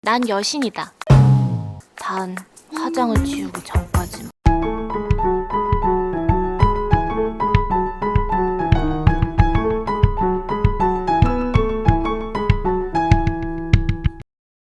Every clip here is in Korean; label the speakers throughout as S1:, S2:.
S1: 난 여신이다. 단 화장을 지우기 전까지.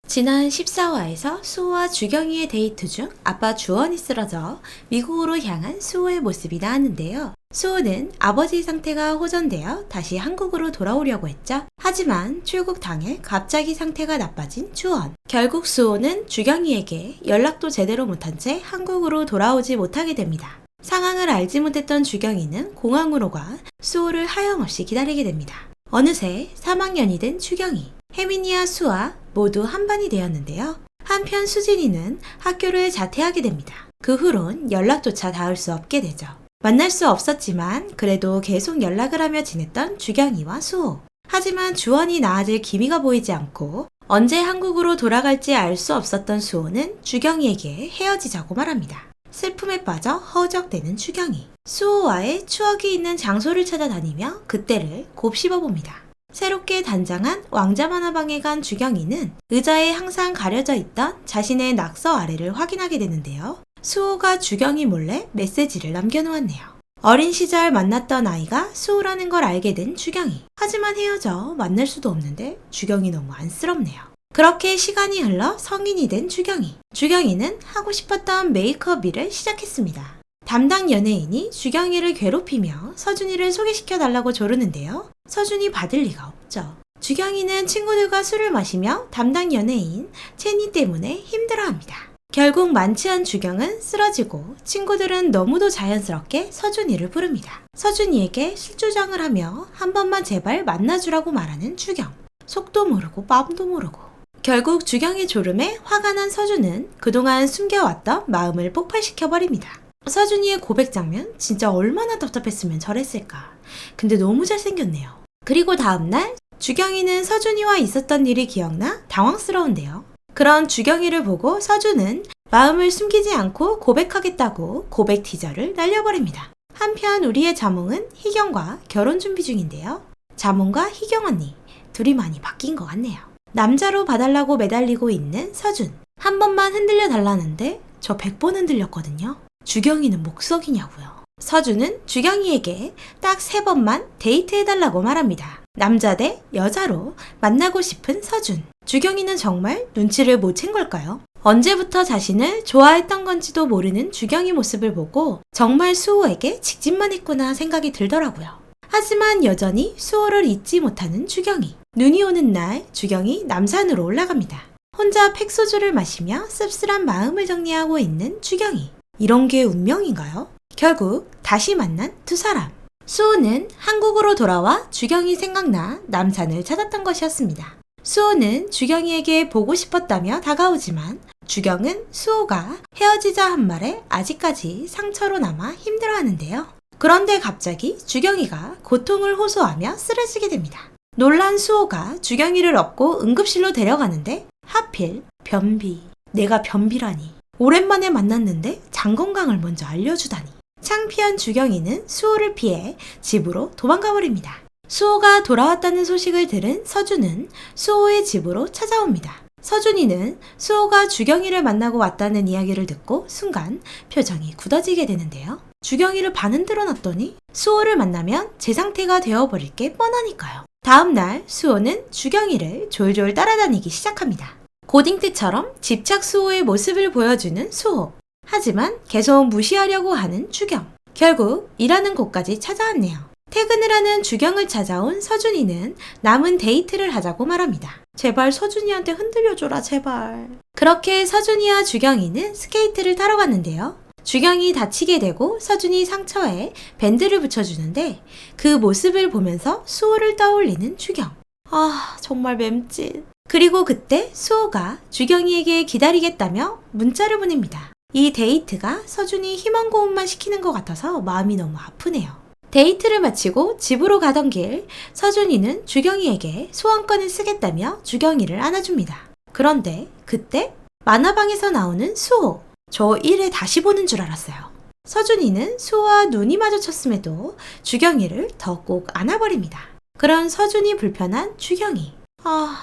S2: 지난 14화에서 수호와 주경이의 데이트 중 아빠 주원이 쓰러져 미국으로 향한 수호의 모습이 나왔는데요. 수호는 아버지 상태가 호전되어 다시 한국으로 돌아오려고 했죠. 하지만 출국 당일 갑자기 상태가 나빠진 주원. 결국 수호는 주경이에게 연락도 제대로 못한 채 한국으로 돌아오지 못하게 됩니다. 상황을 알지 못했던 주경이는 공항으로 가 수호를 하염없이 기다리게 됩니다. 어느새 3학년이 된 주경이. 혜민이와 수아 모두 한반이 되었는데요. 한편 수진이는 학교를 자퇴하게 됩니다. 그 후론 연락조차 닿을 수 없게 되죠. 만날 수 없었지만 그래도 계속 연락을 하며 지냈던 주경이와 수호. 하지만 주원이 나아질 기미가 보이지 않고 언제 한국으로 돌아갈지 알 수 없었던 수호는 주경이에게 헤어지자고 말합니다. 슬픔에 빠져 허우적대는 주경이. 수호와의 추억이 있는 장소를 찾아다니며 그때를 곱씹어봅니다. 새롭게 단장한 왕자만화방에 간 주경이는 의자에 항상 가려져 있던 자신의 낙서 아래를 확인하게 되는데요. 수호가 주경이 몰래 메시지를 남겨놓았네요. 어린 시절 만났던 아이가 수호라는 걸 알게 된 주경이. 하지만 헤어져 만날 수도 없는데 주경이 너무 안쓰럽네요. 그렇게 시간이 흘러 성인이 된 주경이. 주경이는 하고 싶었던 메이크업 일을 시작했습니다. 담당 연예인이 주경이를 괴롭히며 서준이를 소개시켜달라고 조르는데요. 서준이 받을 리가 없죠. 주경이는 친구들과 술을 마시며 담당 연예인 채니 때문에 힘들어합니다. 결국 만취한 주경은 쓰러지고 친구들은 너무도 자연스럽게 서준이를 부릅니다. 서준이에게 술주정을 하며 한 번만 제발 만나주라고 말하는 주경. 속도 모르고 마음도 모르고. 결국 주경의 졸음에 화가 난 서준은 그동안 숨겨왔던 마음을 폭발시켜버립니다. 서준이의 고백 장면 진짜 얼마나 답답했으면 저랬을까. 근데 너무 잘생겼네요. 그리고 다음날 주경이는 서준이와 있었던 일이 기억나 당황스러운데요. 그런 주경이를 보고 서준은 마음을 숨기지 않고 고백하겠다고 고백 티저를 날려버립니다. 한편 우리의 자몽은 희경과 결혼 준비 중인데요. 자몽과 희경 언니 둘이 많이 바뀐 것 같네요. 남자로 봐달라고 매달리고 있는 서준. 한 번만 흔들려 달라는데 저 100번 흔들렸거든요. 주경이는 목석이냐고요. 서준은 주경이에게 딱 3번만 데이트해달라고 말합니다. 남자 대 여자로 만나고 싶은 서준. 주경이는 정말 눈치를 못 챈 걸까요? 언제부터 자신을 좋아했던 건지도 모르는 주경이 모습을 보고 정말 수호에게 직진만 했구나 생각이 들더라고요. 하지만 여전히 수호를 잊지 못하는 주경이. 눈이 오는 날 주경이 남산으로 올라갑니다. 혼자 팩소주를 마시며 씁쓸한 마음을 정리하고 있는 주경이. 이런 게 운명인가요? 결국 다시 만난 두 사람. 수호는 한국으로 돌아와 주경이 생각나 남산을 찾았던 것이었습니다. 수호는 주경이에게 보고 싶었다며 다가오지만 주경은 수호가 헤어지자 한 말에 아직까지 상처로 남아 힘들어하는데요. 그런데 갑자기 주경이가 고통을 호소하며 쓰러지게 됩니다. 놀란 수호가 주경이를 업고 응급실로 데려가는데 하필 변비. 내가 변비라니. 오랜만에 만났는데 장 건강을 먼저 알려주다니. 창피한 주경이는 수호를 피해 집으로 도망가 버립니다. 수호가 돌아왔다는 소식을 들은 서준은 수호의 집으로 찾아옵니다. 서준이는 수호가 주경이를 만나고 왔다는 이야기를 듣고 순간 표정이 굳어지게 되는데요. 주경이를 반흔들어 놨더니 수호를 만나면 제 상태가 되어버릴 게 뻔하니까요. 다음날 수호는 주경이를 졸졸 따라다니기 시작합니다. 고딩 때처럼 집착 수호의 모습을 보여주는 수호. 하지만 계속 무시하려고 하는 주경. 결국 일하는 곳까지 찾아왔네요. 퇴근을 하는 주경을 찾아온 서준이는 남은 데이트를 하자고 말합니다. 제발 서준이한테 흔들려줘라 제발. 그렇게 서준이와 주경이는 스케이트를 타러 갔는데요. 주경이 다치게 되고 서준이 상처에 밴드를 붙여주는데 그 모습을 보면서 수호를 떠올리는 주경. 아 정말 맴짓. 그리고 그때 수호가 주경이에게 기다리겠다며 문자를 보냅니다. 이 데이트가 서준이 희망고문만 시키는 것 같아서 마음이 너무 아프네요. 데이트를 마치고 집으로 가던 길 서준이는 주경이에게 소원권을 쓰겠다며 주경이를 안아줍니다. 그런데 그때 만화방에서 나오는 수호. 저 1회 다시 보는 줄 알았어요. 서준이는 수호와 눈이 마주쳤음에도 주경이를 더 꼭 안아버립니다. 그런 서준이 불편한 주경이.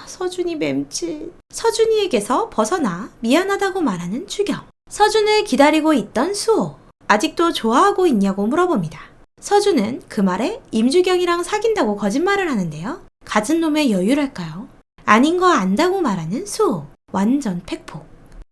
S2: 서준이 맴짓. 서준이에게서 벗어나 미안하다고 말하는 주경. 서준을 기다리고 있던 수호. 아직도 좋아하고 있냐고 물어봅니다. 서준은 그 말에 임주경이랑 사귄다고 거짓말을 하는데요. 가진 놈의 여유랄까요? 아닌 거 안다고 말하는 수호. 완전 팩폭.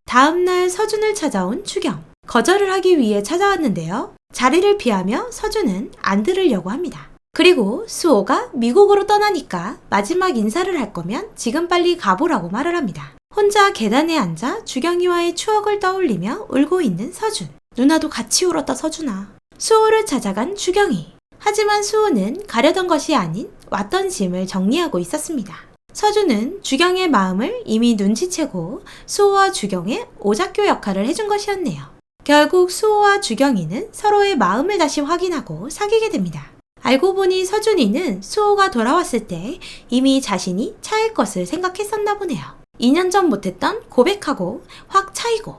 S2: 다음날 서준을 찾아온 주경. 거절을 하기 위해 찾아왔는데요. 자리를 피하며 서준은 안 들으려고 합니다. 그리고 수호가 미국으로 떠나니까 마지막 인사를 할 거면 지금 빨리 가보라고 말을 합니다. 혼자 계단에 앉아 주경이와의 추억을 떠올리며 울고 있는 서준. 누나도 같이 울었다 서준아. 수호를 찾아간 주경이. 하지만 수호는 가려던 것이 아닌 왔던 짐을 정리하고 있었습니다. 서준은 주경의 마음을 이미 눈치채고 수호와 주경의 오작교 역할을 해준 것이었네요. 결국 수호와 주경이는 서로의 마음을 다시 확인하고 사귀게 됩니다. 알고 보니 서준이는 수호가 돌아왔을 때 이미 자신이 차일 것을 생각했었나 보네요. 2년 전 못했던 고백하고 확 차이고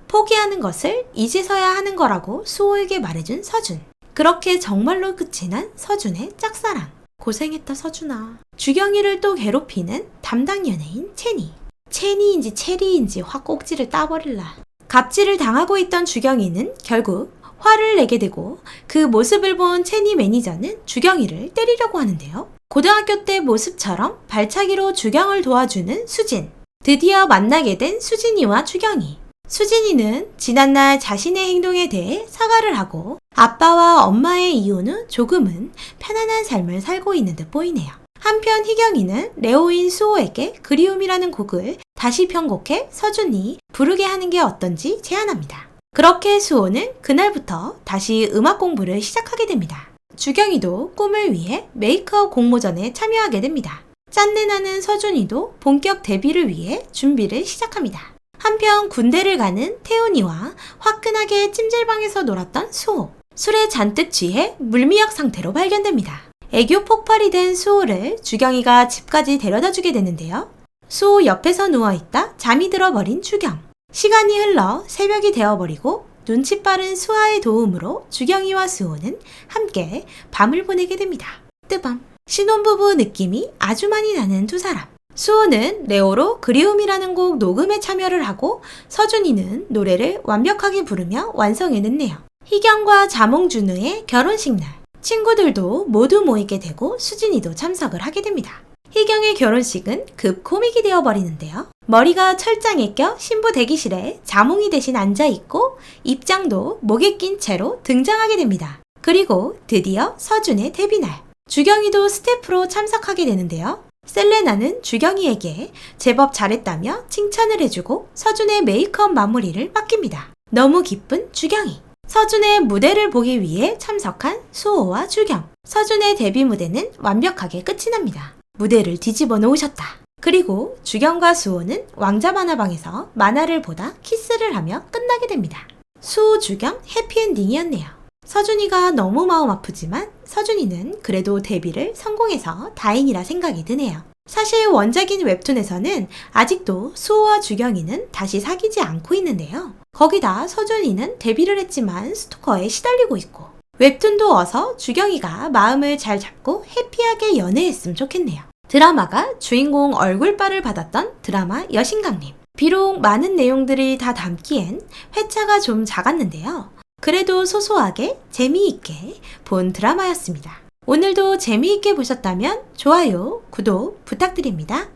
S2: 포기하는 것을 이제서야 하는 거라고 수호에게 말해준 서준. 그렇게 정말로 끝이 난 서준의 짝사랑. 고생했다 서준아. 주경이를 또 괴롭히는 담당 연예인 채니. 채니인지 체리인지 확 꼭지를 따버릴라. 갑질을 당하고 있던 주경이는 결국 화를 내게 되고 그 모습을 본 채니 매니저는 주경이를 때리려고 하는데요. 고등학교 때 모습처럼 발차기로 주경을 도와주는 수진. 드디어 만나게 된 수진이와 주경이. 수진이는 지난날 자신의 행동에 대해 사과를 하고 아빠와 엄마의 이혼 후 조금은 편안한 삶을 살고 있는 듯 보이네요. 한편 희경이는 레오인 수호에게 그리움이라는 곡을 다시 편곡해 서준이 부르게 하는 게 어떤지 제안합니다. 그렇게 수호는 그날부터 다시 음악 공부를 시작하게 됩니다. 주경이도 꿈을 위해 메이크업 공모전에 참여하게 됩니다. 짠내나는 서준이도 본격 데뷔를 위해 준비를 시작합니다. 한편 군대를 가는 태훈이와 화끈하게 찜질방에서 놀았던 수호. 술에 잔뜩 취해 물미역 상태로 발견됩니다. 애교 폭발이 된 수호를 주경이가 집까지 데려다 주게 되는데요. 수호 옆에서 누워있다 잠이 들어버린 주경. 시간이 흘러 새벽이 되어버리고 눈치 빠른 수아의 도움으로 주경이와 수호는 함께 밤을 보내게 됩니다. 뜨밤. 신혼부부 느낌이 아주 많이 나는 두 사람. 수호는 레오로 그리움이라는 곡 녹음에 참여를 하고 서준이는 노래를 완벽하게 부르며 완성해냈네요. 희경과 자몽준우의 결혼식 날. 친구들도 모두 모이게 되고 수진이도 참석을 하게 됩니다. 희경의 결혼식은 급 코믹이 되어버리는데요. 머리가 철장에 껴 신부 대기실에 자몽이 대신 앉아있고 입장도 목에 낀 채로 등장하게 됩니다. 그리고 드디어 서준의 데뷔날. 주경이도 스태프로 참석하게 되는데요. 셀레나는 주경이에게 제법 잘했다며 칭찬을 해주고 서준의 메이크업 마무리를 맡깁니다. 너무 기쁜 주경이. 서준의 무대를 보기 위해 참석한 수호와 주경. 서준의 데뷔 무대는 완벽하게 끝이 납니다. 무대를 뒤집어 놓으셨다. 그리고 주경과 수호는 왕자 만화방에서 만화를 보다 키스를 하며 끝나게 됩니다. 수호 주경 해피엔딩이었네요. 서준이가 너무 마음 아프지만 서준이는 그래도 데뷔를 성공해서 다행이라 생각이 드네요. 사실 원작인 웹툰에서는 아직도 수호와 주경이는 다시 사귀지 않고 있는데요. 거기다 서준이는 데뷔를 했지만 스토커에 시달리고 있고 웹툰도 어서 주경이가 마음을 잘 잡고 해피하게 연애했으면 좋겠네요. 드라마가 주인공 얼굴빨을 받았던 드라마 여신강림. 비록 많은 내용들이 다 담기엔 회차가 좀 작았는데요. 그래도 소소하게 재미있게 본 드라마였습니다. 오늘도 재미있게 보셨다면 좋아요, 구독 부탁드립니다.